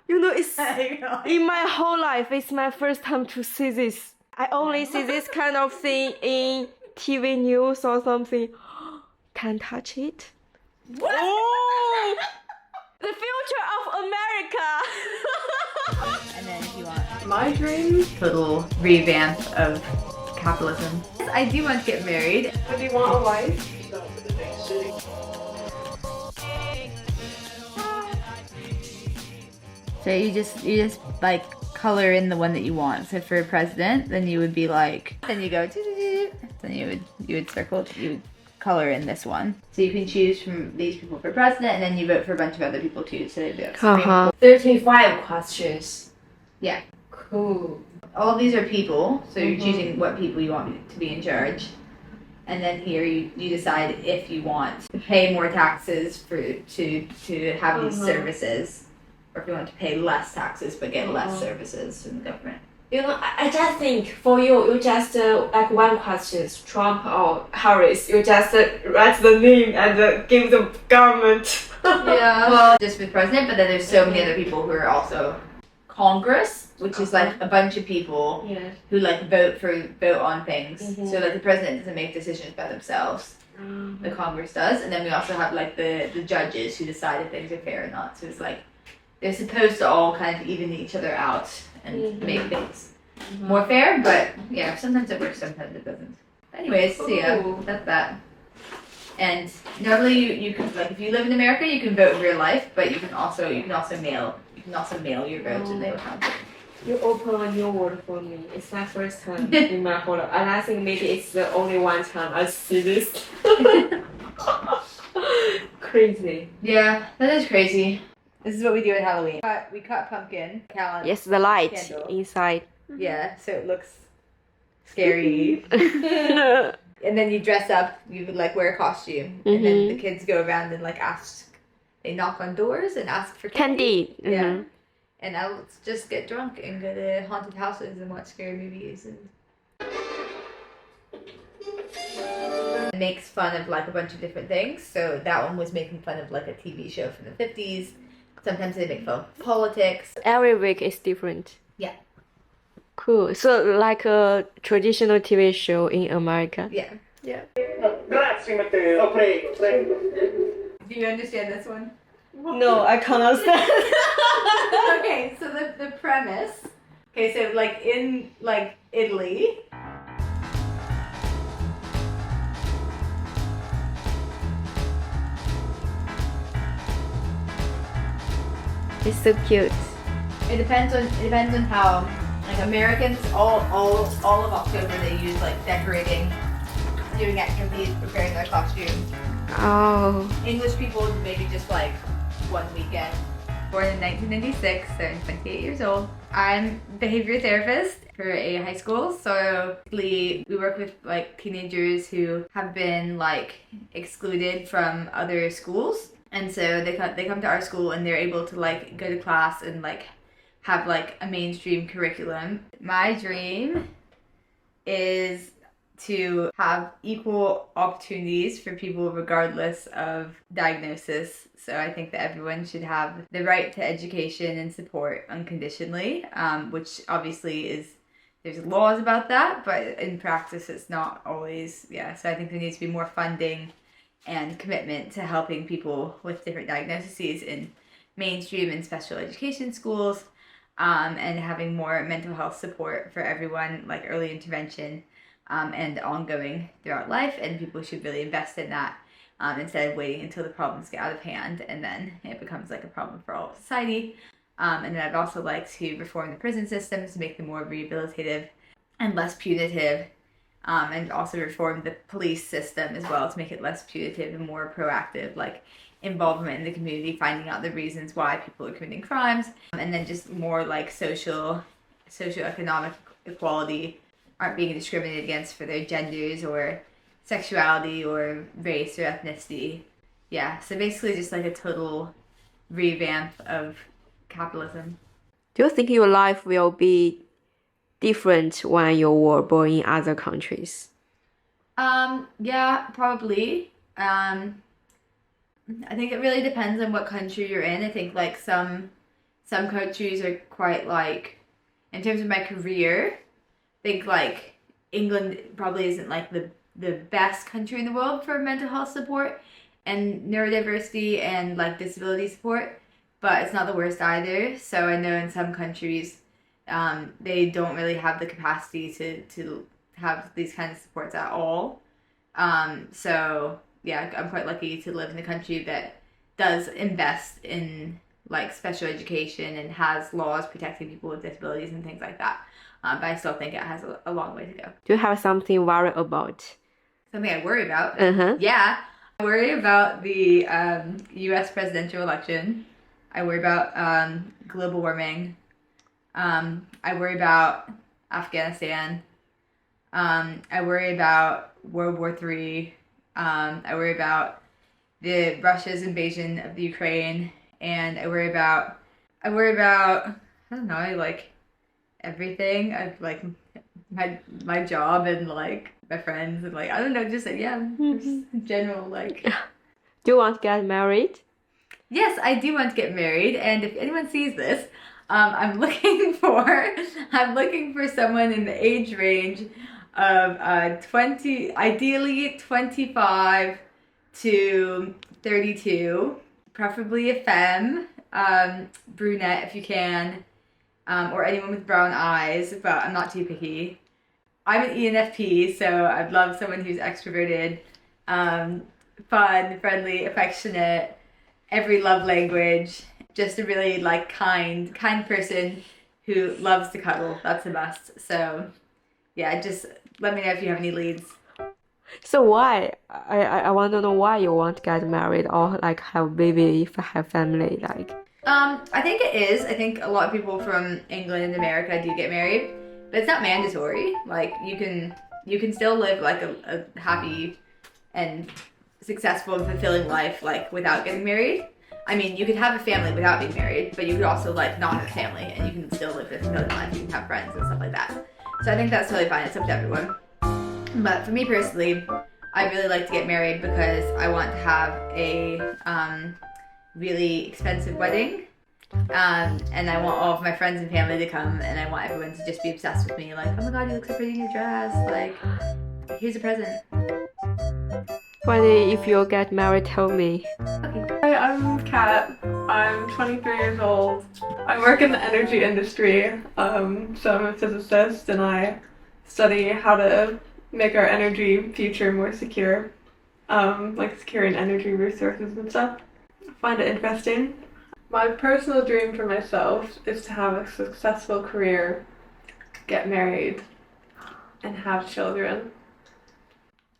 You know, it's in my whole life, it's my first time to see this. I only see this kind of thing in TV news or something. Can't touch it. What? Oh, the future of America. And then if you want My dream. total revamp of capitalism. I do want to get married. What do you want a wife? So you just like color in the one that you want. So for president, then you would be like, then you go, then you would circle, you would color in this one. So you can choose from these people for president, and then you vote for a bunch of other people too. So they'd be like, 35 questions. yeah. Cool. All of these are people, so you're choosing what people you want to be in charge. And then here you decide if you want to pay more taxes to have these services, or if you want to pay less taxes but get less services from the government. You know, I just think for you just like one question, Trump or Harris, you just write the name and give the government. Yeah. Well, just with president, but then there's so many other people who are also Congress, which is like a bunch of people Yeah. who like vote on things. So like the president doesn't make decisions by themselves. The Congress does, and then we also have like the judges who decide if things are fair or not. So it's like they're supposed to all kind of even each other out and make things more fair, but yeah, sometimes it works, sometimes it doesn't. Anyways, so yeah, that's that. And normally you can, like, if you live in America, you can vote in real life, but you can also mail your vote and they will count it. You open a new world for me. It's my first time in my whole life. And I think maybe it's the only one time I see this. Crazy. Yeah, that is crazy. This is what we do at Halloween. We cut pumpkin, calendar. Yes, the light Candle. inside. Yeah, so it looks scary. And then you dress up, you would like wear a costume, and then the kids go around and like they knock on doors and ask for candy. Candy. Yeah. And I'll just get drunk and go to haunted houses and watch scary movies and it makes fun of like a bunch of different things. So that one was making fun of like a TV show from the 50s. Sometimes they make fun of politics. Every week is different. Yeah. Cool. So like a traditional TV show in America. Yeah. Yeah. Grazie Matteo, prego, prego. Do you understand this one? No, I can't understand. Okay, so the premise. Okay, so like in like Italy. It's so cute. It depends on how, like, Americans all of October they use like decorating, doing activities, preparing their costumes. Oh. English people maybe just like one weekend. Born in 1996, so I'm 28 years old. I'm a behavior therapist for a high school, so we work with like teenagers who have been like excluded from other schools. And so they come to our school and they're able to like go to class and like have like a mainstream curriculum. My dream is to have equal opportunities for people regardless of diagnosis. So I think that everyone should have the right to education and support unconditionally, which obviously there's laws about that, but in practice it's not always, So I think there needs to be more funding and commitment to helping people with different diagnoses in mainstream and special education schools, and having more mental health support for everyone, like early intervention and ongoing throughout life, and people should really invest in that instead of waiting until the problems get out of hand and then it becomes like a problem for all of society. And then I'd also like to reform the prison systems to make them more rehabilitative and less punitive. And also reform the police system as well to make it less punitive and more proactive, like involvement in the community, finding out the reasons why people are committing crimes, and then just more like socioeconomic equality, aren't being discriminated against for their genders or sexuality or race or ethnicity. Yeah, so basically just like a total revamp of capitalism. Do you think your life will be different when you were born in other countries? Yeah, probably. I think it really depends on what country you're in. I think like some some countries are quite like, in terms of my career, I think like England probably isn't like the best country in the world for mental health support and neurodiversity and like disability support, but it's not the worst either. So I know in some countries they don't really have the capacity to have these kinds of supports at all. So yeah, I'm quite lucky to live in a country that does invest in like special education and has laws protecting people with disabilities and things like that. But I still think it has a long way to go. Do you have something worry about? Something I worry about? Uh-huh. Yeah. I worry about the US presidential election. I worry about global warming. I worry about Afghanistan. I worry about World War III. I worry about the Russia's invasion of the Ukraine, and I worry about I don't know, like everything. I like my job and like my friends and like I don't know, just like just in general like. Do you want to get married? Yes, I do want to get married, and if anyone sees this, I'm looking for someone in the age range of 25 to 32, preferably a femme, brunette if you can, or anyone with brown eyes, but I'm not too picky. I'm an ENFP, so I'd love someone who's extroverted, fun, friendly, affectionate, every love language, just a really like kind person who loves to cuddle. That's the best. So yeah, just let me know if you have any leads. So why? I want to know why you want to get married or like have a baby if I have family like. I think it is. I think a lot of people from England and America do get married, but it's not mandatory. Like you can still live like a happy and successful and fulfilling life like without getting married. I mean, you could have a family without being married, but you could also like not have a family and you can still live a fulfilling life. You can have friends and stuff like that. So I think that's totally fine. It's up to everyone. But for me personally, I really like to get married because I want to have a really expensive wedding. And I want all of my friends and family to come, and I want everyone to just be obsessed with me. Like, oh my god, you look so pretty in your dress. Like, here's a present. One day, if you get married, tell me. Okay. Hi, I'm Kat. I'm 23 years old. I work in the energy industry, so I'm a physicist and I study how to make our energy future more secure, like securing energy resources and stuff. I find it interesting. My personal dream for myself is to have a successful career, get married, and have children.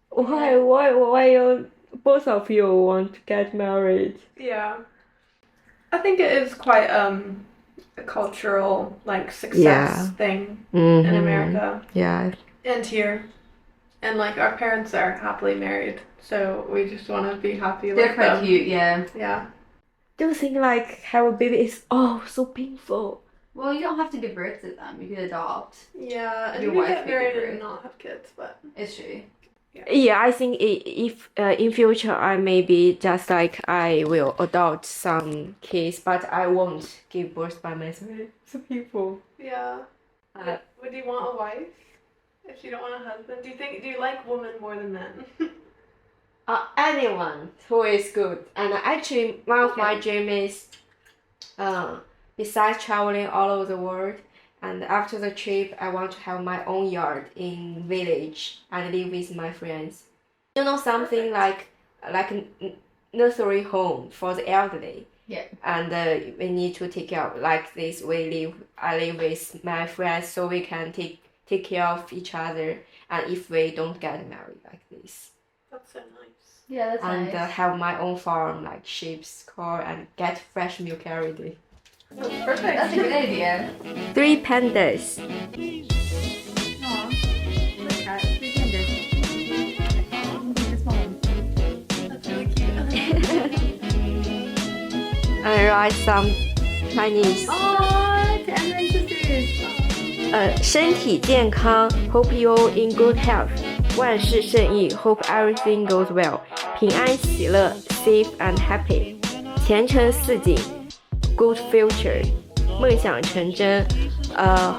Why you both of you want to get married? Yeah. I think it is quite a cultural like success thing in America. Yeah. And here. And like our parents are happily married, so we just want to be happy They're like quite them. cute, yeah. Yeah. Do you think like have a baby is so painful? Well, you don't have to give birth to them. You could adopt. Yeah, and Your you wife can get could married give and birth. not have kids, but It's true. Yeah, I think if in future I maybe just like I will adopt some kids, but I won't give birth by myself. So people. yeah. Would you want a wife if you don't want a husband? Do you like women more than men? Anyone who is good. And actually, one of my dream is, besides traveling all over the world, and after the trip, I want to have my own yard in village and live with my friends. You know, something like a nursery home for the elderly. Yeah. And we need to take care of like this. I live with my friends, so we can take care of each other. And if we don't get married like this. That's so nice. Yeah, that's And nice. have my own farm like sheep, corn, and get fresh milk every day. That's perfect. That's a good idea. 3 pandas. Aw. Look at it. 3 pandas. Aw, the small one. That's really cute. And write some Chinese. Aw, to Emma and sisters. 身体健康 Hope you're in good health. 万事胜意 Hope everything goes well. 平安喜乐 Safe and happy. 前程似锦 Good future. 梦想成真。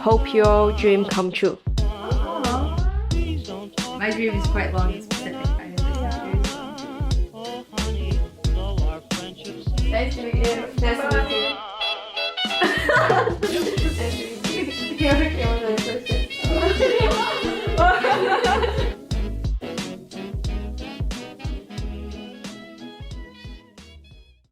Hope your dream come true. My dream is quite long and specific. I know Nice to meet you. Nice to meet you. Nice to meet you.